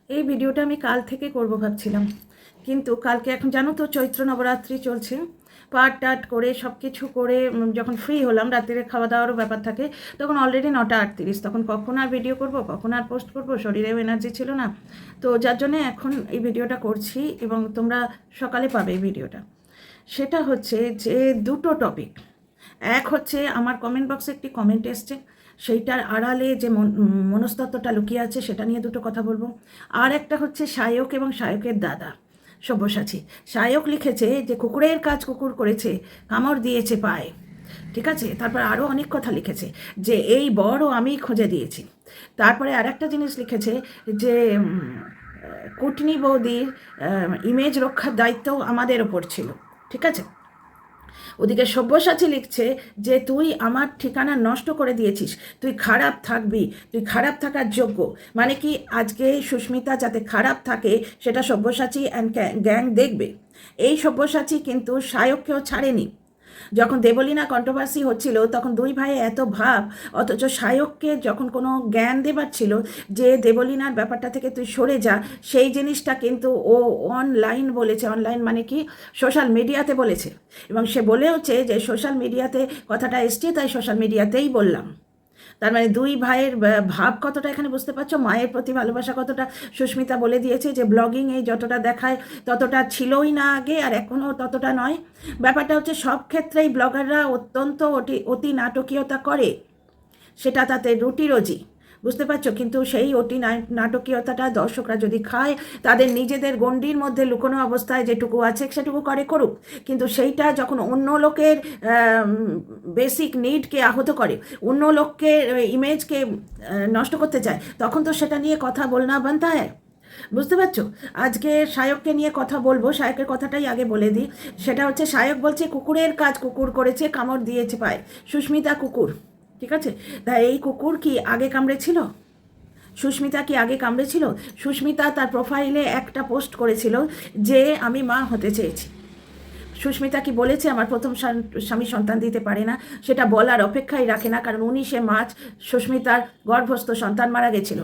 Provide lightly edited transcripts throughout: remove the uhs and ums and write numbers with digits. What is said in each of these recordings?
এই ভিডিওটা আমি কাল থেকে করব ভাবছিলাম, কিন্তু কালকে এখন জানো তো চৈত্র নবরাত্রি চলছে। পাট টাট করে সব কিছু করে যখন ফ্রি হলাম, রাত্রিরে খাওয়া দাওয়ারও ব্যাপার থাকে, তখন অলরেডি 9:38। তখন কখন আর ভিডিও করব, কখন আর পোস্ট করব, শরীরেও এনার্জি ছিল না। তো যার জন্যে এখন এই ভিডিওটা করছি এবং তোমরা সকালে পাবে এই ভিডিওটা। সেটা হচ্ছে যে দুটো টপিক। এক হচ্ছে আমার কমেন্ট বক্সে একটি কমেন্ট এসছে, সেইটার আড়ালে যে মনস্তত্ত্বটা লুকিয়ে আছে সেটা নিয়ে দুটো কথা বলবো। আর একটা হচ্ছে সায়ক এবং সায়কের দাদা সব্যসাচী। সায়ক লিখেছে যে কুকুরের কাজ কুকুর করেছে, কামড় দিয়েছে পায়ে। ঠিক আছে, তারপর আরও অনেক কথা লিখেছে যে এই বড়ও আমি খুঁজে দিয়েছি। তারপরে আর একটা জিনিস লিখেছে যে কুটনি বৌদির ইমেজ রক্ষার দায়িত্ব আমাদের ওপর ছিল। ঠিক আছে, ওদিকে সব্যসাচী লিখছে যে তুই আমার ঠিকানা নষ্ট করে দিয়েছিস, তুই খারাপ থাকবি, তুই খারাপ থাকার যোগ্য। মানে কি, আজকে সুস্মিতা যাতে খারাপ থাকে সেটা সব্যসাচী অ্যান্ড গ্যাং দেখবে। এই সব্যসাচী কিন্তু সায়ককেও ছাড়েনি। যখন দেবলীনা কন্ট্রোভার্সি হচ্ছিল তখন দুই ভাই এত ভাব, অথচ সায়ককে যখন কোনো জ্ঞান দেবার ছিল যে দেবলীনার ব্যাপারটা থেকে তুই সরে যা, সেই জিনিসটা কিন্তু ও অনলাইন বলেছে। অনলাইন মানে কি, সোশ্যাল মিডিয়াতে বলেছে। এবং সে বলেওছে যে সোশ্যাল মিডিয়াতে কথাটা এসছে, তাই সোশ্যাল মিডিয়াতেই বললাম। তার মানে দুই ভাইয়ের ভাব কতটা এখানে বুঝতে পারছো, মায়ের প্রতি ভালোবাসা কতটা। সুস্মিতা বলে দিয়েছে যে ব্লগিং এই যতটা দেখায় ততটা ছিলই না আগে, আর এখনও ততটা নয়। ব্যাপারটা হচ্ছে সব ক্ষেত্রেই ব্লগাররা অত্যন্ত অতি নাটকীয়তা করে, সেটা তাতে রুটি রোজি, বুঝতে পারছো। কিন্তু সেই অতি নাটকীয়তাটা দর্শকরা যদি খায়, তাদের নিজেদের গণ্ডির মধ্যে লুকোনো অবস্থায় যেটুকু আছে সেটুকু করে করুক। কিন্তু সেইটা যখন অন্য লোকের বেসিক নিডকে আহত করে, অন্য লোককে ইমেজকে নষ্ট করতে চায়, তখন তো সেটা নিয়ে কথা বলনা বানতা হয়। বুঝতে পারছো। আজকে সায়ককে নিয়ে কথা বলবো, সায়কের কথাটাই আগে বলে দিই। সেটা হচ্ছে সায়ক বলছে কুকুরের কাজ কুকুর করেছে, কামড় দিয়েছে পায়। সুস্মিতা কুকুর, ঠিক আছে। তা এই কুকুর কি আগে কামড়েছিল? সুস্মিতা কি আগে কামড়েছিল? সুস্মিতা তার প্রোফাইলে একটা পোস্ট করেছিল যে আমি মা হতে চেয়েছি। সুস্মিতা কি বলেছে আমার প্রথম স্বামী সন্তান দিতে পারে না? সেটা বলার অপেক্ষাই রাখে না, কারণ 19শে মার্চ সুস্মিতার গর্ভস্থ সন্তান মারা গেছিল।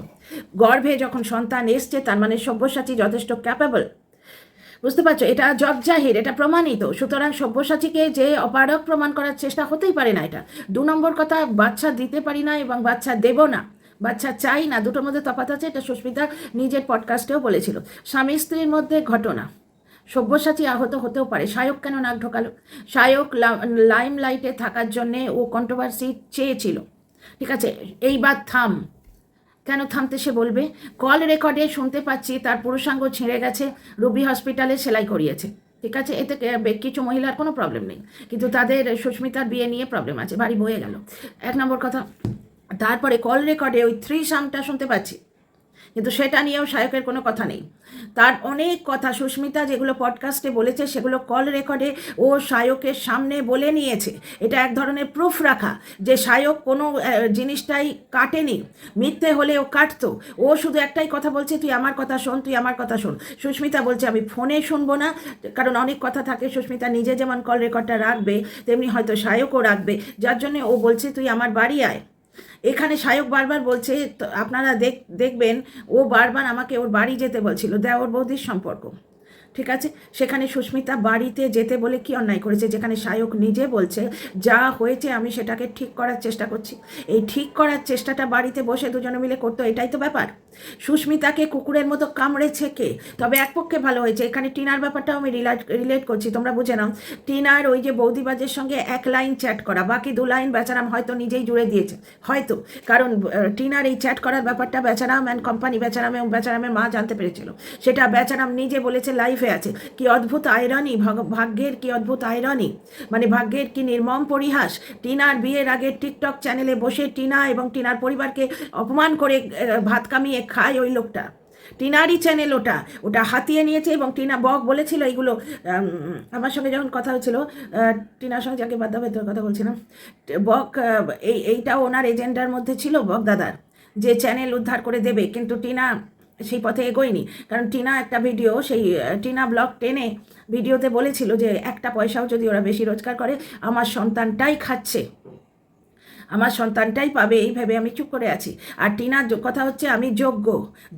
গর্ভে যখন সন্তান এসছে, তার মানে সব্যসাচী যথেষ্ট ক্যাপেবল। বুঝতে পারছো, এটা জগজাহির, এটা প্রমাণিত। সুতরাং সব্যসাচীকে যে অপারক প্রমাণ করার চেষ্টা হতেই পারে না এটা। 2 নম্বর কথা, বাচ্চা দিতে পারি না এবং বাচ্চা দেব না, বাচ্চা চাই না, দুটোর মধ্যে তফাৎ আছে। এটা সুস্মিতা নিজের পডকাস্টেও বলেছিল। স্বামী স্ত্রীর মধ্যে ঘটনা, সব্যসাচী আহত হতেও পারে। সায়ক কেন নাক ঢোকালো? সায়ক লাইম লাইটে থাকার জন্যে ও কন্ট্রোভার্সি চেয়েছিল। ঠিক আছে, এইবার থাম। কেন থামতে সে বলবে? কল রেকর্ডে শুনতে পাচ্ছি তার পুরুষাঙ্গ ছিঁড়ে গেছে, রুবি হসপিটালে সেলাই করিয়েছে। ঠিক আছে, এতে কিছু মহিলার কোনো প্রবলেম নেই, কিন্তু তাদের সুস্মিতার বিয়ে নিয়ে প্রবলেম আছে, বাড়ি বয়ে গেল। 1 নম্বর কথা। তারপরে কল রেকর্ডে ওই 3 সামটা শুনতে পাচ্ছি, কিন্তু সেটা নিয়েও সায়কের কোনো কথা নেই। তার অনেক কথা সুস্মিতা যেগুলো পডকাস্টে বলেছে সেগুলো কল রেকর্ডে ও সায়কের সামনে বলে নিয়েছে। এটা এক ধরনের প্রুফ রাখা যে সায়ক কোনো জিনিসটাই কাটেনি, মিথ্যে হলে ও কাটতো। ও শুধু একটাই কথা বলছে, তুই আমার কথা শোন, তুই আমার কথা শোন। সুস্মিতা বলছে আমি ফোনে শুনবো না, কারণ অনেক কথা থাকে। সুস্মিতা নিজে যেমন কল রেকর্ডটা রাখবে, তেমনি হয়তো সায়কও রাখবে, যার জন্য ও বলছে তুই আমার বাড়ি আয়। এখানে সায়ক বারবার বলছে, আপনারা দেখবেন ও বারবার আমাকে ওর বাড়ি যেতে বলছিল, দেওর বৌদির সম্পর্ক। ঠিক আছে, সেখানে সুস্মিতা বাড়িতে যেতে বলে কি অন্যায় করেছে, যেখানে সায়ক নিজে বলছে যা হয়েছে আমি সেটাকে ঠিক করার চেষ্টা করছি। এই ঠিক করার চেষ্টাটা বাড়িতে বসে দুজনে মিলে করতো, এটাই তো ব্যাপার। সুস্মিতাকে কুকুরের মতো কামড়েছে কে? তবে এক পক্ষে ভালো হয়েছে, এখানে টিনার ব্যাপারটাও আমি রিলেট করছি, তোমরা বুঝে নাও। টিনার ওই যে বৌদিবাজের সঙ্গে 1 লাইন চ্যাট করা, বাকি 2 লাইন বেচারাম হয়তো নিজেই জুড়ে দিয়েছে, হয়তো। কারণ টিনার এই চ্যাট করার ব্যাপারটা বেচারাম অ্যান্ড কোম্পানি, বেচারাম এবং বেচারামের মা জানতে পেরেছিল। সেটা বেচারাম নিজে বলেছে লাইফে আছে। কি অদ্ভুত আয়রনি, ভাগ্যের কি অদ্ভুত আয়রনি, মানে ভাগ্যের কি নির্মম পরিহাস। টিনার বিয়ের আগে টিকটক চ্যানেলে বসে টিনা এবং টিনার পরিবারকে অপমান করে ভাত কামিয়ে খায় ওই লোকটা। টিনারই চ্যানেল ওটা, ওটা হাতিয়ে নিয়েছে। এবং টিনা বক বলেছিল এইগুলো, আমার সঙ্গে যখন কথা হয়েছিল, টিনার সঙ্গে যাকে বাদ দাবে তোর কথা বলছিলাম, বক এইটা ওনার এজেন্ডার মধ্যে ছিল, বক দাদার, যে চ্যানেল উদ্ধার করে দেবে। কিন্তু টিনা সেই পথে এগোয়নি, কারণ টিনা একটা ভিডিও, সেই টিনা ব্লগ 10-এ ভিডিওতে বলেছিল যে 1 পয়সাও যদি ওরা বেশি রোজগার করে, আমার সন্তানটাই খাচ্ছে, আমার সন্তানটাই পাবে এই ভেবে আমি চুপ করে আছি। আর টিনার কথা হচ্ছে আমি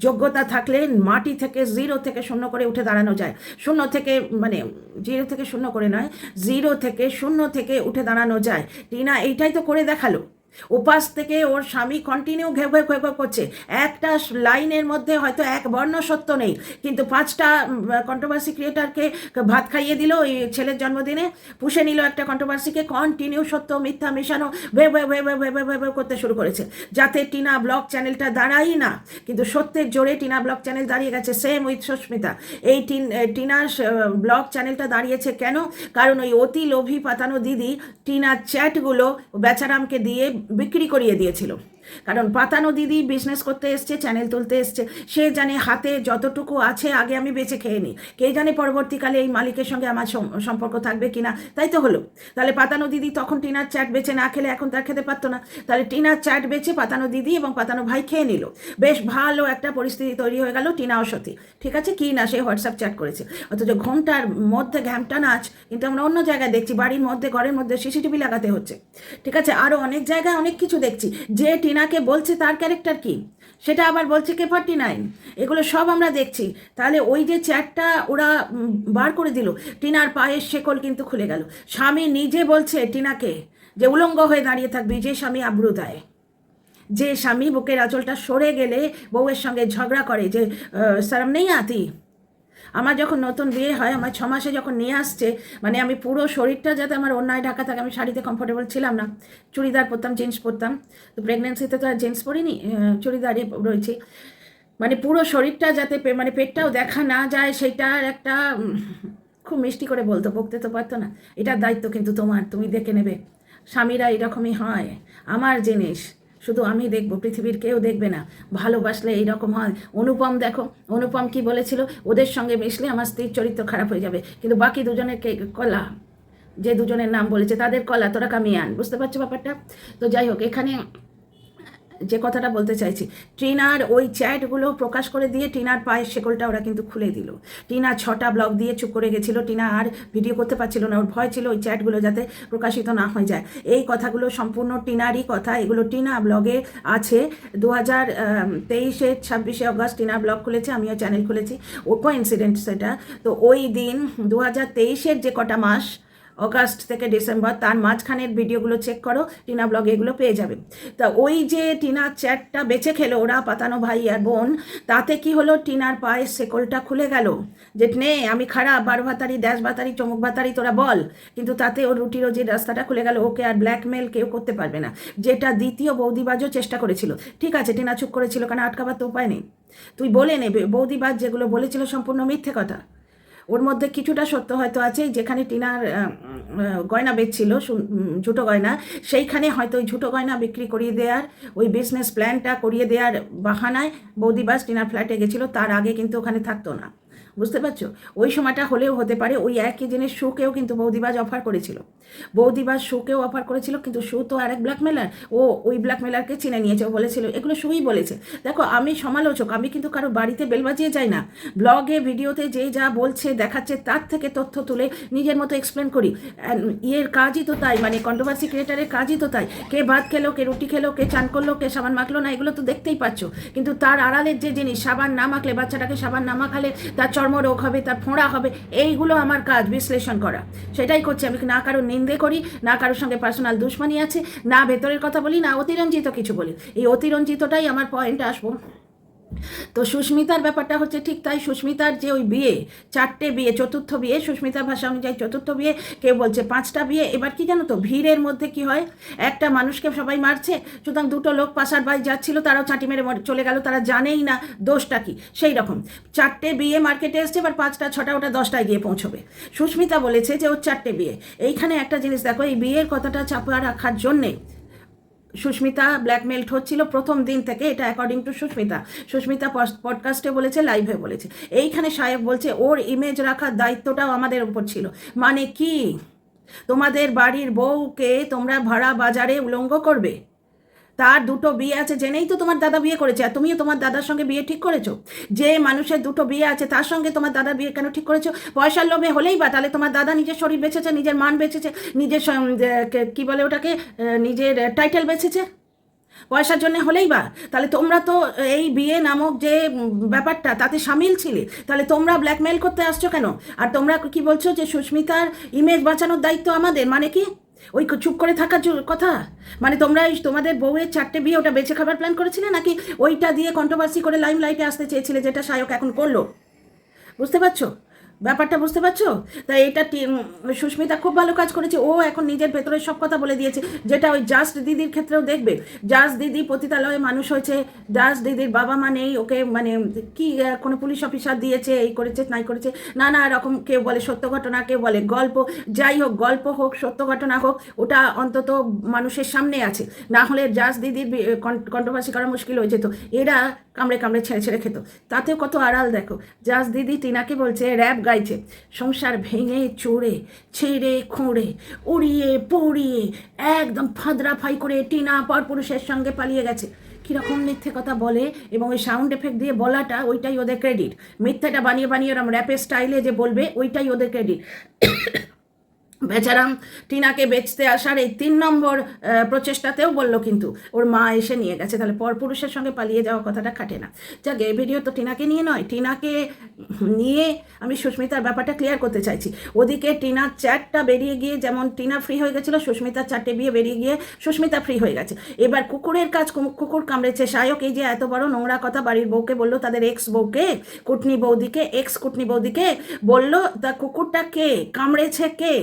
যোগ্যতা থাকলে মাটি থেকে জিরো থেকে শূন্য করে উঠে দাঁড়ানো যায়। শূন্য থেকে মানে জিরো থেকে শূন্য করে নয়, জিরো থেকে শূন্য থেকে উঠে দাঁড়ানো যায়। টিনা এইটাই তো করে দেখালো। উপাস থেকে ওর স্বামী কন্টিনিউ ঘেউ ঘেউ ঘেউ ঘেউ করছে, একটা লাইনের মধ্যে হয়তো এক বর্ণ সত্য নেই, কিন্তু 5টা কন্ট্রোভার্সি ক্রিয়েটারকে ভাত খাইয়ে দিল ওই ছেলের জন্মদিনে, পুষে নিল একটা কন্ট্রোভার্সিকে, কন্টিনিউ সত্য মিথ্যা মেশানো ভেউ ভেউ ভেউ ভেউ ভেউ ভেউ ভেউ করতে শুরু করেছে, যাতে টিনা ব্লগ চ্যানেলটা দাঁড়াই না। কিন্তু সত্যের জোরে টিনা ব্লগ চ্যানেল দাঁড়িয়ে গেছে, সেম উইথ সুস্মিতা। এই টিনার ব্লগ চ্যানেলটা দাঁড়িয়েছে কেন? কারণ ওই অতি লোভী পাতানো দিদি টিনার চ্যাটগুলো বেচারামকে দিয়ে বিক্রি করিয়ে দিয়েছিল। কারণ পাতানো দিদি বিজনেস করতে এসছে, চ্যানেল তুলতে এসছে, সে জানে হাতে যতটুকু আছে আগে আমি বেঁচে খেয়ে নিই, কে জানে পরবর্তীকালে এই মালিকের সঙ্গে আমার সম্পর্ক থাকবে কিনা। তাই তো হলো। তাহলে পাতানো দিদি তখন টিনার চ্যাট বেচে না খেলে এখন তার খেতে পারতো না, তাহলে টিনার চ্যাট বেচে পাতানো দিদি এবং পাতানো ভাই খেয়ে নিল। বেশ ভালো একটা পরিস্থিতি তৈরি হয়ে গেল টিনা ও সতী। ঠিক আছে, কি না সে হোয়াটসঅ্যাপ চ্যাট করেছে, অথচ ঘোমটার মধ্যে ঘ্যামটা নাচ কিন্তু আমরা অন্য জায়গায় দেখছি, বাড়ির মধ্যে ঘরের মধ্যে সিসিটিভি লাগাতে হচ্ছে। ঠিক আছে, আরও অনেক জায়গায় অনেক কিছু দেখছি। যে টিনাকে বলছে তার ক্যারেক্টার কি, সেটা আবার বলছে K49, এগুলো সব আমরা দেখছি। তাহলে ওই যে চ্যাটটা ওরা বার করে দিল, টিনার পায়ের শেকল কিন্তু খুলে গেল। স্বামী নিজে বলছে টিনাকে যে উলঙ্গ হয়ে দাঁড়িয়ে থাকবি, যে স্বামী আব্রু দেয়, যে স্বামী বুকের আঁচলটা সরে গেলে বউয়ের সঙ্গে ঝগড়া করে, যে শরম নেই আতি। আমার যখন নতুন বিয়ে হয়, আমার 6 মাসে যখন নিয়ে আসছে, মানে আমি পুরো শরীরটা যাতে আমার অন্যায় ঢাকা থাকে, আমি শাড়িতে কমফোর্টেবল ছিলাম না, চুড়িদার পরতাম, জিন্স পরতাম। তো প্রেগনেন্সিতে তো আর জিন্স পরিনি, চুড়িদারে রয়েছে। মানে পুরো শরীরটা যাতে মানে পেটটাও দেখা না যায়, সেইটার একটা খুব মিষ্টি করে বলতো, বকতে তো পারতো না। এটার দায়িত্ব কিন্তু তোমার, তুমি দেখে নেবে। স্বামীরা এরকমই হয়, আমার জিনিস শুধু আমি দেখব, পৃথিবীর কেউ দেখবে না। ভালোবাসলে এইরকম হয়। অনুপম দেখো, অনুপম কি বলেছিল, ওদের সঙ্গে মিশলে আমার স্ত্রীর চরিত্র খারাপ হয়ে যাবে, কিন্তু বাকি দুজনের কলা, যে দুজনের নাম বলেছে তাদের কলা তোরা কামিয়ে আন। বুঝতে পারছো ব্যাপারটা? তো যাই হোক, এখানে যে কথাটা বলতে চাইছি, টিনার ওই চ্যাটগুলো প্রকাশ করে দিয়ে টিনার পায়ের শেকলটা ওরা কিন্তু খুলে দিল। টিনা 6টা ব্লগ দিয়ে চুপ করে গেছিলো, টিনা আর ভিডিও করতে পারছিল না, ওর ভয় ছিল ওই চ্যাটগুলো যাতে প্রকাশিত না হয়ে যায়। এই কথাগুলো সম্পূর্ণ টিনারই কথা, এগুলো টিনা ব্লগে আছে। 2023-এর 26শে অগস্ট টিনা ব্লগ খুলেছে, আমিও চ্যানেল খুলেছি, ও কোইন্সিডেন্ট সেটা। তো ওই দিন 2023-এর যে কটা মাস, অগাস্ট থেকে ডিসেম্বর, তার মাঝখানের ভিডিওগুলো চেক করো, টিনা ব্লগে এগুলো পেয়ে যাবে। তা ওই যে টিনার চ্যাটটা বেঁচে খেলো ওরা, পাতানো ভাই আর বোন, তাতে কি হলো, টিনার পায়ের শেকলটা খুলে গেল। যে নে আমি খারাপ, 12 ভাতারি, 10 ভাতারি, চমক ভাতারি তোরা বল, কিন্তু তাতে ওর রুটি রোজির রাস্তাটা খুলে গেল। ওকে আর ব্ল্যাকমেল কেউ করতে পারবে না, যেটা দ্বিতীয় বৌদিবাজও চেষ্টা করেছিল। ঠিক আছে, টিনা চুপ করেছিল কারণ আটকাবার তো উপায় নেই। তুই বলে নেবে, বৌদিবাজ যেগুলো বলেছিল সম্পূর্ণ মিথ্যে কথা। ওর মধ্যে কিছুটা সত্য হয়তো আছে, যেখানে টিনার গয়না বেচছিল, ঝুটো গয়না, সেইখানে হয়তো ওই ঝুটো গয়না বিক্রি করিয়ে দেওয়ার, ওই বিজনেস প্ল্যানটা করিয়ে দেওয়ার বাহানায় বৌদিবাস টিনার ফ্ল্যাটে গেছিলো, তার আগে কিন্তু ওখানে থাকতো না। বুঝতে পারছো? ওই সময়টা হলেও হতে পারে। ওই একই জিনিস সুকেও কিন্তু বৌদিবাজ অফার করেছিল, বৌদিবাজ সুকেও অফার করেছিল, কিন্তু সু তো আরেক ব্ল্যাকমেলার, ও ওই ব্ল্যাকমেলারকে চিনে নিয়েছে। ও বলেছিল, এগুলো সুই বলেছে। দেখো, আমি সমালোচক, আমি কিন্তু কারো বাড়িতে বেল বাজিয়ে যাই না। ব্লগে ভিডিওতে যে যা বলছে দেখাচ্ছে, তার থেকে তথ্য তুলে নিজের মতো এক্সপ্লেন করি। ইয়ের কাজই তো তাই, মানে কন্ট্রোভার্সি ক্রিয়েটারের কাজই তো তাই। কে ভাত খেলো, কে রুটি খেলো, কে চান করলো, কে সাবান মাখলো না, এগুলো তো দেখতেই পাচ্ছ। কিন্তু তার আড়ালের যে জিনিস, সাবান না মাখলে, বাচ্চাটাকে সাবান না মাখালে তার চর্মরোগ হবে, তার ফোঁড়া হবে, এইগুলো আমার কাজ বিশ্লেষণ করা। সেটাই করছি আমি। না কারো নিন্দে করি, না কারোর সঙ্গে পার্সোনাল দুশ্মনী আছে, না ভেতরের কথা বলি, না অতিরঞ্জিত কিছু বলি। এই অতিরঞ্জিতটাই আমার পয়েন্টে আসবো। তো সুস্মিতার ব্যাপারটা হচ্ছে ঠিক তাই। সুস্মিতার যে ওই বিয়ে, 4টে বিয়ে, চতুর্থ বিয়ে, সুস্মিতার ভাষা অনুযায়ী চতুর্থ বিয়ে, কেউ বলছে 5টা বিয়ে। এবার কি জানো তো, ভিড়ের মধ্যে কি হয়, একটা মানুষকে সবাই মারছে, সুতরাং 2টো লোক পাশার বাই যাচ্ছিল, তারাও চাটি মেরে চলে গেল, তারা জানেই না দোষটা কি। সেই রকম 4টে বিয়ে মার্কেটে এসছে, এবার 5টা 6টা ওটা 10টায় গিয়ে পৌঁছবে। সুস্মিতা বলেছে যে ওর 4টে বিয়ে। এইখানে একটা জিনিস দেখো, এই বিয়ের কথাটা চাপা রাখার জন্যে সুস্মিতা ব্ল্যাকমেলড হচ্ছিল প্রথম দিন থেকে, এটা অ্যাকর্ডিং টু সুস্মিতা। সুস্মিতা পডকাস্টে বলেছে, লাইভে বলেছে। এইখানে সাহেব বলছে ওর ইমেজ রাখার দায়িত্বটাও আমাদের উপর ছিল। মানে কি, তোমাদের বাড়ির বউকে তোমরা ভাড়া বাজারে উলঙ্গ করবে? তার দুটো বিয়ে আছে জেনেই তো তোমার দাদা বিয়ে করেছে, আর তুমিও তোমার দাদার সঙ্গে বিয়ে ঠিক করেছো। যে মানুষের দুটো বিয়ে আছে তার সঙ্গে তোমার দাদার বিয়ে কেন ঠিক করেছো? পয়সার লোভে হলেই বা, তাহলে তোমার দাদা নিজের শরীর বেঁচেছে, নিজের মান বেঁচেছে, নিজের কি বলে ওটাকে, নিজের টাইটেল বেঁচেছে, পয়সার জন্য হলেই বা। তাহলে তোমরা তো এই বিয়ে নামক যে ব্যাপারটা তাতে সামিল ছিলে, তাহলে তোমরা ব্ল্যাকমেল করতে আসছো কেন? আর তোমরা কি বলছো যে সুস্মিতার ইমেজ বাঁচানোর দায়িত্ব আমাদের, মানে কি ওই চুপ করে থাকার কথা? মানে তোমরা তোমাদের বউয়ের 4টে বিয়ে ওটা বেঁচে খাবার প্ল্যান করেছিলে, নাকি ওইটা দিয়ে কন্ট্রোভার্সি করে লাইম লাইটে আসতে চেয়েছিলে, যেটা সায়ক এখন করলো? বুঝতে পারছো ব্যাপারটা? বুঝতে পারছো? তাই এটা সুস্মিতা খুব ভালো কাজ করেছে। ও এখন নিজের ভেতরের সব কথা বলে দিয়েছে, যেটা ওই জাস্ট দিদির ক্ষেত্রেও দেখবে। জাস্ট দিদি পতিতালয়ে মানুষ হয়েছে, জাস্ট দিদির বাবা মা নেই, ওকে মানে কি কোনো পুলিশ অফিসার দিয়েছে, এই করেছে নাই করেছে, নানা রকম, কেউ বলে সত্য ঘটনা, কেউ বলে গল্প। যাই হোক, গল্প হোক সত্য ঘটনা হোক, ওটা অন্তত মানুষের সামনে আছে। না হলে জাস্ট দিদির কন্ট্রোভার্সি করা মুশকিল হয়ে যেত। এরা কামড়ে কামড়ে ছেড়ে ছেড়ে খেত। তাতেও কত আড়াল দেখো। জাস্ট দিদি টিনাকে বলছে র্যাপ গাইছে, সংসার ভেঙে চড়ে ছেড়ে খুঁড়ে উড়িয়ে পড়িয়ে একদম ফাদরা ফাই করে টিনা পরপুরুষের সঙ্গে পালিয়ে গেছে। কীরকম মিথ্যে কথা বলে, এবং ওই সাউন্ড এফেক্ট দিয়ে বলাটা, ওইটাই ওদের ক্রেডিট। মিথ্যেটা বানিয়ে বানিয়ে ওরম র্যাপের স্টাইলে যে বলবে, ওইটাই ওদের ক্রেডিট। বেচারাম টিনাকে বেচতে আসার এই 3 নম্বর প্রচেষ্টাতেও বললো কিন্তু ওর মা এসে নিয়ে গেছে। তাহলে পরপুরুষের সঙ্গে পালিয়ে যাওয়া কথাটা খাটে না। যাক, এই ভিডিও তো টিনাকে নিয়ে নয়, টিনাকে নিয়ে আমি সুস্মিতার ব্যাপারটা ক্লিয়ার করতে চাইছি। ওদিকে টিনার চ্যাটটা বেরিয়ে গিয়ে যেমন টিনা ফ্রি হয়ে গেছিলো, সুস্মিতার 4টে বিয়ে বেরিয়ে গিয়ে সুস্মিতা ফ্রি হয়ে গেছে। এবার কুকুরের কাজ কুকুর কামড়েছে। সায়ক এই যে এত বড় নোংরা কথা বাড়ির বউকে বললো, তাদের এক্স বউকে, কুটনি বৌদিকে, এক্স কুটনি বৌদিকে বললো, তা কুকুরটা কে কামড়েছে? কে?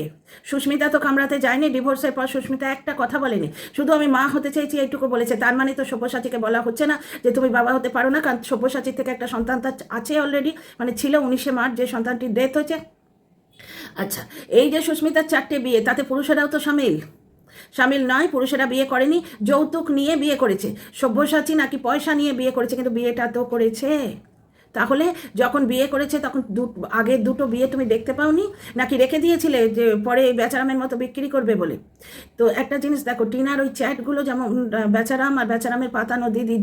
সুস্মিতা তো কামড়াতে যায়নি। ডিভোর্সের পর সুস্মিতা একটা কথা বলেনি, শুধু আমি মা হতে চাইছি এইটুকু বলেছে। তার মানে তো সব্যসাচীকে বলা হচ্ছে না যে তুমি বাবা হতে পারো না, কারণ সব্যসাচীর থেকে একটা সন্তান তার আছে অলরেডি, মানে ছিল 19শে মার্চ যে সন্তানটির ডেথ হয়েছে। আচ্ছা, এই যে সুস্মিতার 4টে বিয়ে, তাতে পুরুষেরাও তো সামিল নয়। পুরুষেরা বিয়ে করেনি, যৌতুক নিয়ে বিয়ে করেছে। সব্যসাচী নাকি পয়সা নিয়ে বিয়ে করেছে, কিন্তু বিয়েটা তো করেছে। তাহলে যখন বিয়ে করেছে তখন আগের দুটো বিয়ে তুমি দেখতে পাওনি, নাকি রেখে দিয়েছিলে যে পরে বেচারামের মতো বিক্রি করবে বলে? তো একটা জিনিস দেখো, টিনার ওই চ্যাটগুলো যেমন বেচারাম আর বেচারামের পাতানো দিদি,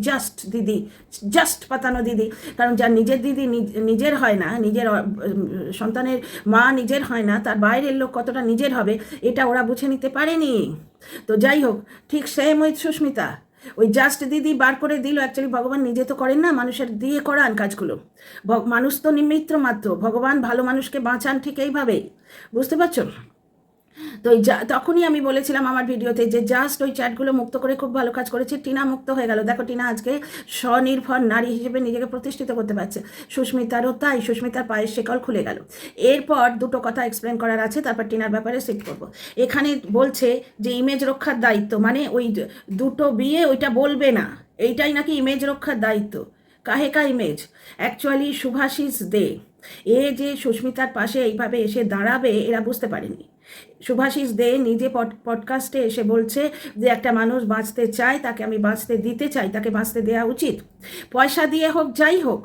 জাস্ট পাতানো দিদি। কারণ যার নিজের দিদি নিজের হয় না, নিজের সন্তানের মা নিজের হয় না, তার বাইরের লোক কতটা নিজের হবে এটা ওরা বুঝে নিতে পারেনি। তো যাই হোক, ঠিক সেম ওই সুস্মিতা, ওই জাস্ট দিদি বার করে দিল। অ্যাকচুয়ালি ভগবান নিজে তো করেন না, মানুষের দিয়ে করান কাজগুলো। মানুষ তো নিমিত্র মাত্র, ভগবান ভালো মানুষকে বাঁচান ঠিক এইভাবেই। বুঝতে পারছো? তো তখনই আমি বলেছিলাম আমার ভিডিওতে যে জাস্ট ওই চ্যাটগুলো মুক্ত করে খুব ভালো কাজ করেছে। টিনা মুক্ত হয়ে গেল। দেখো, টিনা আজকে স্বনির্ভর নারী হিসেবে নিজেকে প্রতিষ্ঠিত করতে পারছে। সুস্মিতারও তাই, সুস্মিতার পায়ের শেকল খুলে গেল। এরপর দুটো কথা এক্সপ্লেন করার আছে, তারপর টিনার ব্যাপারে শিফট করবো। এখানে বলছে যে ইমেজ রক্ষার দায়িত্ব, মানে ওই দুটো বিয়ে ওইটা বলবে না, এইটাই নাকি ইমেজ রক্ষার দায়িত্ব। কাহেকা ইমেজ? অ্যাকচুয়ালি শুভাশিস দে এ যে সুস্মিতার পাশে এইভাবে এসে দাঁড়াবে এরা বুঝতে পারেনি। শুভাশিস দে নিজে পডকাস্টে এসে বলছে যে একটা মানুষ বাঁচতে চায়, তাকে আমি বাঁচতে দিতে চাই, তাকে বাঁচতে দেওয়া উচিত। পয়সা দিয়ে হোক, যাই হোক,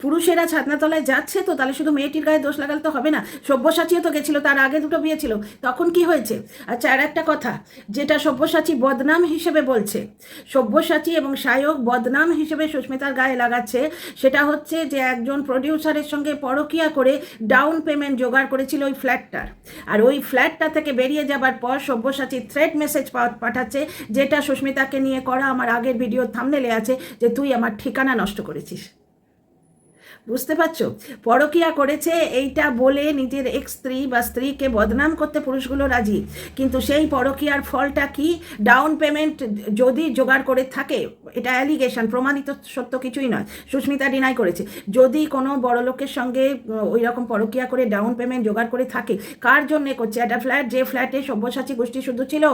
পুরুষেরা ছাদনাতলায় যাচ্ছে তো, তাহলে শুধু মেয়েটির গায়ে দোষ লাগালে তো হবে না। সব্যসাচীও তো গেছিল, তার আগে দুটো বিয়ে ছিল, তখন কি হয়েছে? আচ্ছা, আর একটা কথা যেটা সব্যসাচী বদনাম হিসেবে বলছে, সব্যসাচী এবং সায়ক বদনাম হিসেবে সুস্মিতার গায়ে লাগাচ্ছে, সেটা হচ্ছে যে একজন প্রডিউসারের সঙ্গে পরকিয়া করে ডাউন পেমেন্ট জোগাড় করেছিল ওই ফ্ল্যাটটার। আর ওই ফ্ল্যাটটা থেকে বেরিয়ে যাবার পর সব্যসাচী থ্রেট মেসেজ পাঠাচ্ছে, যেটা সুস্মিতাকে নিয়ে করা আমার আগের ভিডিওর থাম্বনেলে আছে, যে তুই আমার ঠিকানা নষ্ট করেছিস। বুঝতে পারছো? পরকিয়া করেছে এইটা বলে নিজের এক্স স্ত্রী বা স্ত্রীকে বদনাম করতে পুরুষগুলো রাজি, কিন্তু সেই পরকিয়ার ফলটা কি? ডাউন পেমেন্ট যদি জোগাড় করে থাকে, এটা অ্যালিগেশন, প্রমাণিত সত্য কিছুই নয়, সুস্মিতা ডিনাই করেছে। যদি কোনো বড় লোকের সঙ্গে ওই রকম পরকিয়া করে ডাউন পেমেন্ট জোগাড় করে থাকে, কার জন্যে করছে? একটা ফ্ল্যাট, যে ফ্ল্যাটে সব্যসাচী গোষ্ঠী শুধু ছিল,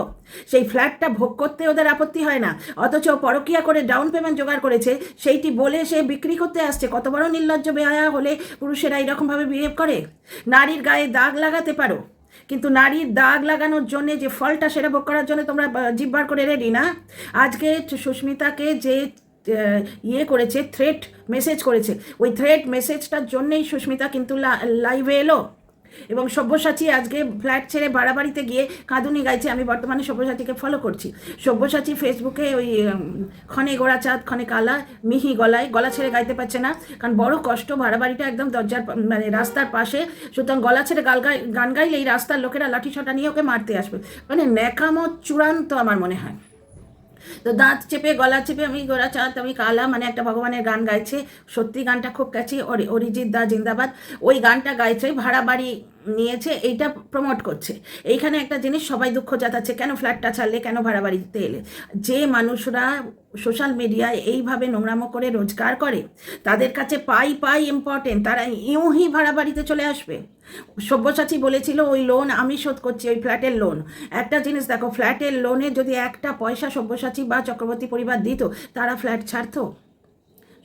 সেই ফ্ল্যাটটা ভোগ করতে ওদের আপত্তি হয় না, অথচ পরকিয়া করে ডাউন পেমেন্ট জোগাড় করেছে সেইটি বলে সে বিক্রি করতে আসছে। কত বড় নির্লজ্জ বেহায়া হলে পুরুষেরা এইরকমভাবে বিহেভ করে? নারীর গায়ে দাগ লাগাতে পারো, কিন্তু নারীর দাগ লাগানোর জন্য যে ফলটা সেটা ভোগ করার জন্য তোমরা জিব্বার করে রেডি না? আজকে সুস্মিতাকে যে করেছে, থ্রেট মেসেজ করেছে, ওই থ্রেট মেসেজটার জন্যেই সুস্মিতা কিন্তু লাইভে এলো। এবং সব্যসাচী আজকে ফ্ল্যাট ছেড়ে ভাড়া বাড়িতে গিয়ে কাঁদুনি গাইছে। আমি বর্তমানে সব্যসাচীকে ফলো করছি। সব্যসাচী ফেসবুকে ওই ক্ষণে গোড়া চাঁদ ক্ষণে কালা মিহি গলা ছেড়ে গাইতে পারছে না, কারণ বড় কষ্ট। ভাড়া বাড়িটা একদম দরজার মানে রাস্তার পাশে, সুতরাং গলা ছেড়ে গান গাইলে এই রাস্তার লোকেরা লাঠি ছটা নিয়ে ওকে মারতে আসবে। মানে ন্যাকামো চূড়ান্ত আমার মনে হয়। তো দাঁত চেপে গলা চেপে আমি গোরা চাঁদ আমি কালা মানে একটা ভগবানের গান গাইছে। সত্যি গানটা খুব ক্যাচি, অরিজিৎ দা জিন্দাবাদ। ওই গানটা গাইছে, ভাড়া বাড়ি নিয়েছে, এইটা প্রমোট করছে। এইখানে একটা জিনিস সবাই দুঃখ জাতাচ্ছে, কেন ফ্ল্যাটটা ছাড়লে, কেন ভাড়া বাড়িতে এলে। যে মানুষরা সোশ্যাল মিডিয়ায় এইভাবে নোংরামো করে রোজগার করে, তাদের কাছে পাই ইম্পর্টেন্ট, তারা ইউঁহি ভাড়া বাড়িতে চলে আসবে। সব্যসাচী বলেছিল ওই লোন আমি শোধ করছি, ওই ফ্ল্যাটের লোন। একটা জিনিস দেখো, ফ্ল্যাটের লোনে যদি একটা পয়সা সব্যসাচী বা চক্রবর্তী পরিবার দিত, তারা ফ্ল্যাট ছাড়তো?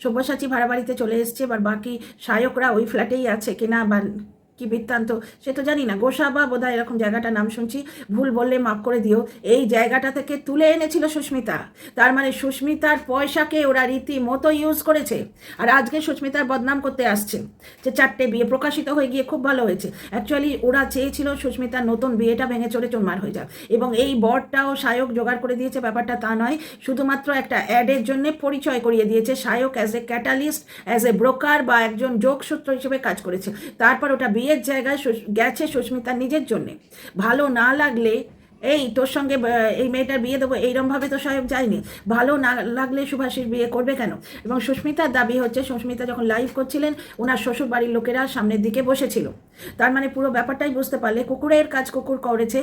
সব্যসাচী ভাড়া বাড়িতে চলে এসছে, এবার বাকি সায়করা ওই ফ্ল্যাটেই আছে কিনা বা কি বৃত্তান্ত সে তো জানি না। গোসাবা বোধহয় এরকম জায়গাটার নাম শুনছি, ভুল বললে মাফ করে দিও। এই জায়গাটা থেকে তুলে এনেছিল সুস্মিতা। তার মানে সুস্মিতার পয়সাকে ওরা রীতিমতো ইউজ করেছে। আর আজকে সুস্মিতার বদনাম করতে আসছে যে 4টে বিয়ে প্রকাশিত হয়ে গিয়ে খুব ভালো হয়েছে। অ্যাকচুয়ালি ওরা চেয়েছিল সুস্মিতার নতুন বিয়েটা ভেঙে চড়ে চুরমার হয়ে যাক, এবং এই বরটাও সায়ক জোগাড় করে দিয়েছে। ব্যাপারটা তা নয়, শুধুমাত্র একটা অ্যাডের জন্য পরিচয় করিয়ে দিয়েছে। Sayak as a catalyst, as a broker বা একজন যোগসূত্র হিসেবে কাজ করেছে। তারপর ওটা বিয়ের জায়গায় গেছে সুস্মিতার নিজের জন্যে। ভালো না লাগলে এই তোর সঙ্গে এই মেয়েটার বিয়ে দেবো এইরমভাবে তো সাহেব যায়নি। ভালো না লাগলে সুভাষীর বিয়ে করবে কেন? এবং সুস্মিতার দাবি হচ্ছে, সুস্মিতা যখন লাইভ করছিলেন ওনার শ্বশুর বাড়ির লোকেরা সামনের দিকে বসেছিল। তার মানে পুরো ব্যাপারটাই বুঝতে পারলে, কুকুরের কাজ কুকুর করেছে।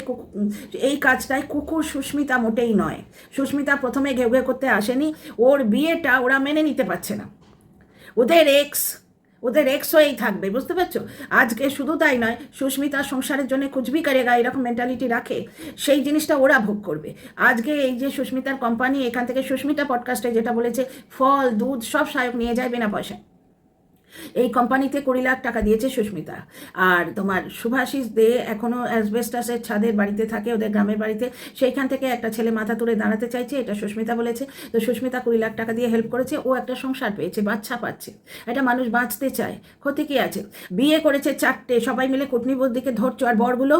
এই কাজটায় কুকুর সুস্মিতা মোটেই নয়। সুস্মিতা প্রথমে ঘেউ ঘেউ করতে আসেনি, ওর বিয়েটা ওরা মেনে নিতে পারছে না। ওদের এক্স হয়েই থাকবে, বুঝতে পারছো? আজকে শুধু তাই নয়, সুস্মিতা সংসারের জন্য কুচবি করেগা এরকম মেন্টালিটি রাখে, সেই জিনিসটা ওরা ভোগ করবে। আজকে এই যে সুস্মিতার কোম্পানি, এখান থেকে সুস্মিতা পডকাস্টে যেটা বলেছে, ফল দুধ সব সায়ক নিয়ে যায় বিনা পয়সা। এই কোম্পানিতে 20 লাখ টাকা দিয়েছে সুস্মিতা। আর তোমার শুভাশিস দে এখনও অ্যাসবেস্টাসের ছাদের বাড়িতে থাকে, ওদের গ্রামের বাড়িতে। সেইখান থেকে একটা ছেলে মাথা তুলে দাঁড়াতে চাইছে, এটা সুস্মিতা বলেছে। তো সুস্মিতা 20 লাখ টাকা দিয়ে হেল্প করেছে, ও একটা সংসার পেয়েছে, বাচ্চা পাচ্ছে। একটা মানুষ বাঁচতে চায়, ক্ষতি কী আছে? বিয়ে করেছে 4টে, সবাই মিলে কুটনি বুদ্ধিকে ধরছো। আর বরগুলো,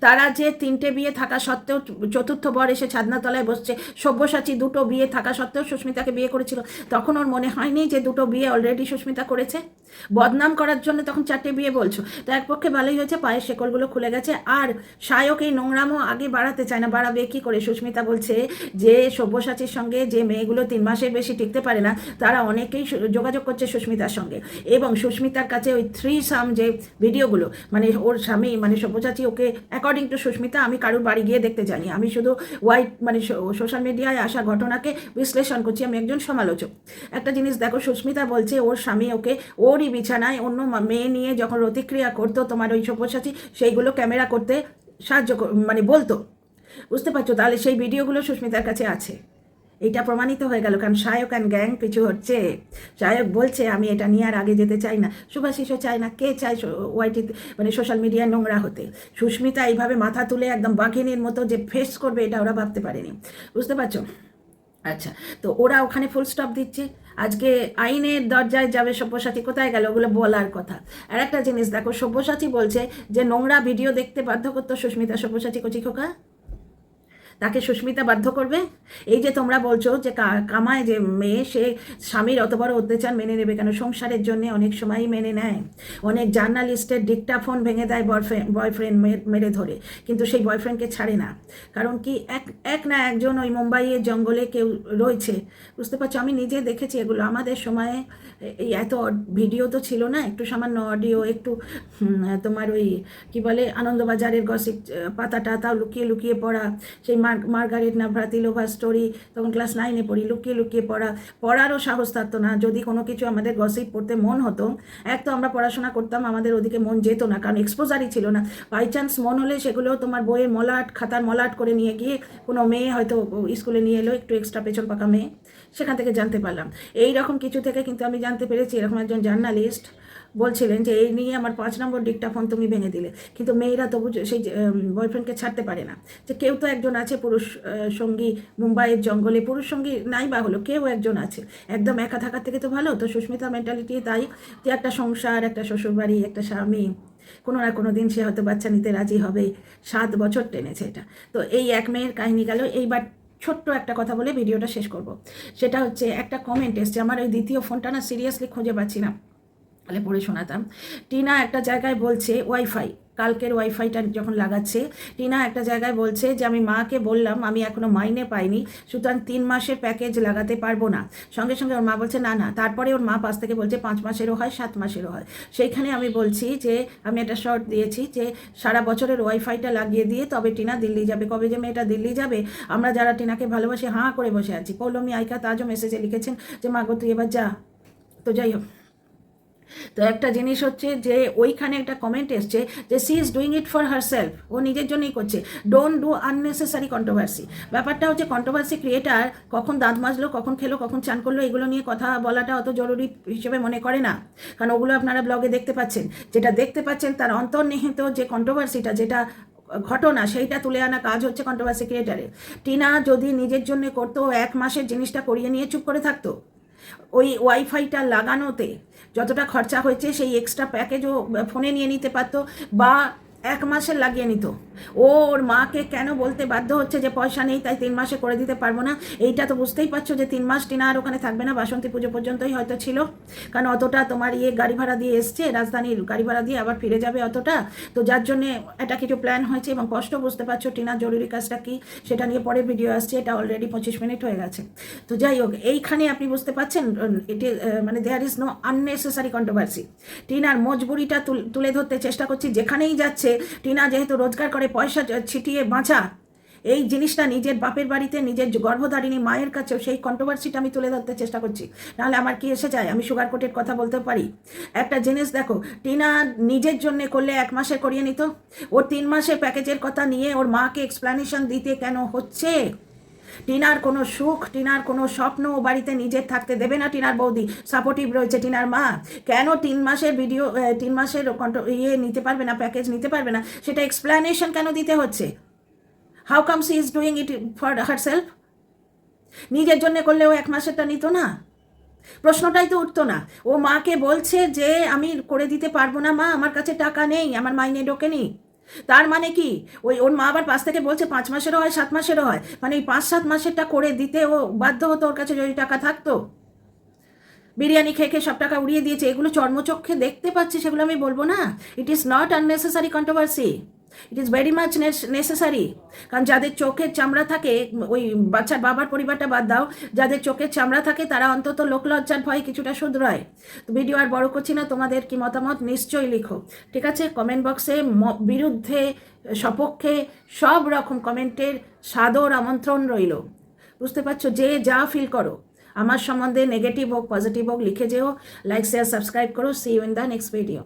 তারা যে 3টে বিয়ে থাকা সত্ত্বেও 4র্থ বর এসে ছাদনাতলায় বসছে। সব্যসাচী 2টো বিয়ে থাকা সত্ত্বেও সুস্মিতাকে বিয়ে করেছিল, তখন ওর মনে হয়নি যে 2টো বিয়ে অলরেডি সুস্মিতা করেছে? বদনাম করার জন্য তখন 4টে বিয়ে বলছো। তো এক পক্ষে ভালোই হয়েছে, পায়ের শেকলগুলো খুলে গেছে। আর সায়ক এই নোংরামও আগে বাড়াতে চায় না, বাড়াবে কী করে? সুস্মিতা বলছে যে সব্যসাচীর সঙ্গে যে মেয়েগুলো 3 মাসের বেশি টিকতে পারে না, তারা অনেকেই যোগাযোগ করছে সুস্মিতার সঙ্গে। এবং সুস্মিতার কাছে ওই 3 সাম যে ভিডিওগুলো, মানে ওর স্বামী মানে সব্যসাচী ওকে, অ্যাকর্ডিং টু সুস্মিতা, আমি কারোর বাড়ি গিয়ে দেখতে জানি, আমি শুধু মানে সোশ্যাল মিডিয়ায় আসা ঘটনাকে বিশ্লেষণ করছি, আমি একজন সমালোচক। একটা জিনিস দেখো, সুস্মিতা বলছে ওর স্বামী ওকে ওরই বিছানায় অন্য মেয়ে নিয়ে যখন প্রতিক্রিয়া করতো, তোমার ওই সব্যসাচী সেইগুলো ক্যামেরা করতে সাহায্য মানে বলতো, বুঝতে পারছো? তাহলে সেই ভিডিওগুলো সুস্মিতার কাছে আছে। এটা প্রমাণিত হয়ে গেল, কারণ সায়ক অ্যান্ড গ্যাং পিছু হচ্ছে। সায়ক বলছে আমি এটা নিয়ে আর আগে যেতে চাই না, শুভাশিসও চায় না। কে চায় ওয়াইটিতে মানে সোশ্যাল মিডিয়ায় নোংরা হতে? সুস্মিতা এইভাবে মাথা তুলে একদম বাঘিনীর মতো যে ফেস করবে, এটা ওরা ভাবতে পারেনি, বুঝতে পারছো? আচ্ছা, তো ওরা ওখানে ফুল স্টপ দিচ্ছে। আজকে আইনের দরজায় যাবে সব্যসাচী, কোথায় গেল? ওগুলো বলার কথা। আর একটা জিনিস দেখো, সব্যসাচী বলছে যে নোংরা ভিডিও দেখতে বাধ্য করতো সুস্মিতা। সব্যসাচী কচি খোকা, তাকে সুস্মিতা বাধ্য করবে? এই যে তোমরা বলছো যে কামায় যে মেয়ে, সে স্বামীর অত বড় অত্যাচার মেনে নেবে কেন? সংসারের জন্য অনেক সময়ই মেনে নেয়। অনেক জার্নালিস্টের ডিক্টাফোন ভেঙে দেয় বয়ফ্রেন্ড মেরে ধরে, কিন্তু সেই বয়ফ্রেন্ডকে ছাড়ে না। কারণ কি, এক না একজন ওই মুম্বাইয়ের জঙ্গলে কেউ রয়েছে, বুঝতে পারছো? আমি নিজে দেখেছি এগুলো। আমাদের সময়ে এই এত ভিডিও তো ছিল না, একটু সামান্য অডিও, একটু তোমার ওই কী বলে আনন্দবাজারের গসিপ পাতাটা, তাও লুকিয়ে লুকিয়ে পড়া। সেই মার্গারেট নাভ্রাতিলোভা স্টোরি, তখন ক্লাস 9-এ পড়ি, লুকিয়ে লুকিয়ে পড়ারও সাহস থাকতো না। যদি কোনো কিছু আমাদের গসিপ পড়তে মন হতো, এক তো আমরা পড়াশোনা করতাম, আমাদের ওদিকে মন যেত না, কারণ এক্সপোজারই ছিল না। বাই চান্স মন হলে সেগুলো তোমার বইয়ের মলাট, খাতার মলাট করে নিয়ে গিয়ে কোনো মেয়ে হয়তো স্কুলে নিয়ে এলো, একটু এক্সট্রা পেছন পাকা মেয়ে, সেখান থেকে জানতে পারলাম। এই রকম কিছু থেকে কিন্তু আমি জানতে পেরেছি। এরকম একজন জার্নালিস্ট বলছিলেন যে এই নিয়ে আমার 5 নম্বর ডিক্টাফোন তুমি ভেঙে দিলে। কিন্তু মেয়েরা তবু সেই বয়ফ্রেন্ডকে ছাড়তে পারে না, যে কেউ তো একজন আছে পুরুষ সঙ্গী। মুম্বাইয়ের জঙ্গলে পুরুষ সঙ্গী নাই বা হলো, কেউ একজন আছে। একদম একা থাকার থেকে তো ভালো। তো সুস্মিতার মেন্টালিটি তাই, যে একটা সংসার, একটা শ্বশুরবাড়ি, একটা স্বামী, কোনো না কোনো দিন সে হয়তো বাচ্চা নিতে রাজি হবে। 7 বছর টেনেছে এটা। তো এই এক মেয়ের কাহিনী গেল। এইবার ছোট্ট একটা কথা বলে ভিডিওটা শেষ করব। সেটা হচ্ছে একটা কমেন্ট এসছে, আমার ওই দ্বিতীয় ফোনটা না সিরিয়াসলি খুঁজে পাচ্ছি না, তাহলে পড়ে শোনাতাম। টিনা একটা জায়গায় বলছে, ওয়াইফাই, কালকের ওয়াইফাইটা যখন লাগাচ্ছে, টিনা একটা জায়গায় বলছে যে আমি মাকে বললাম আমি এখনও মাইনে পাইনি, সুতরাং 3 মাসের প্যাকেজ লাগাতে পারবো না। সঙ্গে সঙ্গে ওর মা বলছে না না, তারপরে ওর মা পাশ থেকে বলছে 5 মাসেরও হয়, 7 মাসেরও হয়। সেইখানে আমি বলছি যে আমি একটা শর্ট দিয়েছি যে সারা বছরের ওয়াইফাইটা লাগিয়ে দিয়ে তবে টিনা দিল্লি যাবে। কবে যে মেয়েটা দিল্লি যাবে, আমরা যারা টিনাকে ভালোবাসি হাঁ করে বসে আছি। পৌলমী আইকা তাজও মেসেজে লিখেছেন যে মা গো তুই এবার যা। তো যাই হোক, তো একটা জিনিস হচ্ছে যে ওইখানে একটা কমেন্ট এসছে যে she is doing it for herself, ও নিজের জন্যই করছে, ডোন্ট ডু আননেসেসারি কন্ট্রোভার্সি। ব্যাপারটা হচ্ছে কন্ট্রোভার্সি ক্রিয়েটার কখন দাঁত মাজলো, কখন খেলো, কখন চান করলো, এগুলো নিয়ে কথা বলাটা অত জরুরি হিসেবে মনে করে না, কারণ ওগুলো আপনারা ব্লগে দেখতে পাচ্ছেন। যেটা দেখতে পাচ্ছেন তার অন্তর্নিহিত যে কন্ট্রোভার্সিটা, যেটা ঘটনা, সেইটা তুলে আনা কাজ হচ্ছে কন্ট্রোভার্সি ক্রিয়েটারের। টিনা যদি নিজের জন্য করতো 1 মাসের জিনিসটা করিয়ে নিয়ে চুপ করে থাকতো। ওই ওয়াইফাইটা লাগানোতে যতটা খরচা হয়েছে সেই এক্সট্রা প্যাকেজও ফোনে নিয়ে নিতে পারতো, বা 1 মাসের লাগিয়ে নিত। ওর মাকে কেন বলতে বাধ্য হচ্ছে যে পয়সা নেই তাই 3 মাসে করে দিতে পারবো না? এইটা তো বুঝতেই পারছো যে 3 মাস টিনা আর ওখানে থাকবে না, বাসন্তী পুজো পর্যন্তই হয়তো ছিল, কারণ অতটা তোমার গাড়ি ভাড়া দিয়ে এসছে, রাজধানীর গাড়ি ভাড়া দিয়ে আবার ফিরে যাবে অতটা। তো যার জন্যে এটা কিছু প্ল্যান হয়েছে, এবং কষ্ট বুঝতে পারছো টিনার জরুরি কাজটা কি সেটা নিয়ে পরে ভিডিও আসছে, এটা অলরেডি 25 মিনিট হয়ে গেছে। তো যাই হোক, এইখানে আপনি বুঝতে পারছেন এটি মানে there is no unnecessary controversy. টিনার মজবুরিটা তুলে ধরতে চেষ্টা করছি। যেখানেই যাচ্ছে টিনা যেহেতু রোজগার করে পয়সা ছিটিয়ে বাঁচা, এই জিনিসটা নিজের বাপের বাড়িতে নিজের গর্ভধারিণী মায়ের কাছেও সেই কন্ট্রোভার্সিটা আমি তুলে ধরতে চেষ্টা করছি। নাহলে আমার কি এসে যায়? আমি সুগার কোটের কথা বলতে পারি। একটা জিনিস দেখো, টিনা নিজের জন্য করলে 1 মাসে করিয়ে নিত, ওর 3 মাসের প্যাকেজের কথা নিয়ে ওর মাকে এক্সপ্লানেশন দিতে কেন হচ্ছে? টিনার কোনো সুখ, টিনার কোনো স্বপ্ন ও বাড়িতে নিজের থাকতে দেবে না। টিনার বৌদি সাপোর্টিভ রয়েছে, টিনার মা কেন 3 মাসের ভিডিও 3 মাসের নিতে পারবে না, প্যাকেজ নিতে পারবে না, সেটা এক্সপ্লানেশন কেন দিতে হচ্ছে? How come she is doing it for herself? নিজের জন্য করলে ও 1 মাসেরটা নিত না? প্রশ্নটাই তো উঠতো না। ও মাকে বলছে যে আমি করে দিতে পারবো না মা, আমার কাছে টাকা নেই, আমার মাইনে ঢোকেনি। তার মানে কি ওর মা আবার পাশ থেকে বলছে 5 মাসেরও হয়, 7 মাসেরও হয়, মানে এই 5-7 মাসেরটা করে দিতে ও বাধ্য হতো ওর কাছে যদি টাকা থাকতো। বিরিয়ানি খেয়ে খেয়ে সব টাকা উড়িয়ে দিয়েছে, এগুলো চর্মচক্ষে দেখতে পাচ্ছি, সেগুলো আমি বলবো না? It is not unnecessary controversy, it is very much necessary. কারণ যাদের চোখের চামড়া থাকে, ওই বাচ্চার বাবার পরিবারটা বাদ দাও, যাদের চোখের চামড়া থাকে তারা অন্তত লোকলজ্জার ভয়ে কিছুটা শুধরায়। তো ভিডিও আর বড় করছি না, তোমাদের কি মতামত নিশ্চয়ই লিখো, ঠিক আছে? কমেন্ট বক্সে বিরুদ্ধে সপক্ষে সব রকম কমেন্টের সাদর আমন্ত্রণ রইল। বুঝতে পারছো? যে যা ফিল করো আমার সম্বন্ধে, নেগেটিভ হোক পজিটিভ হোক, লিখে যেও। লাইক শেয়ার সাবস্ক্রাইব করো। See you in the next video.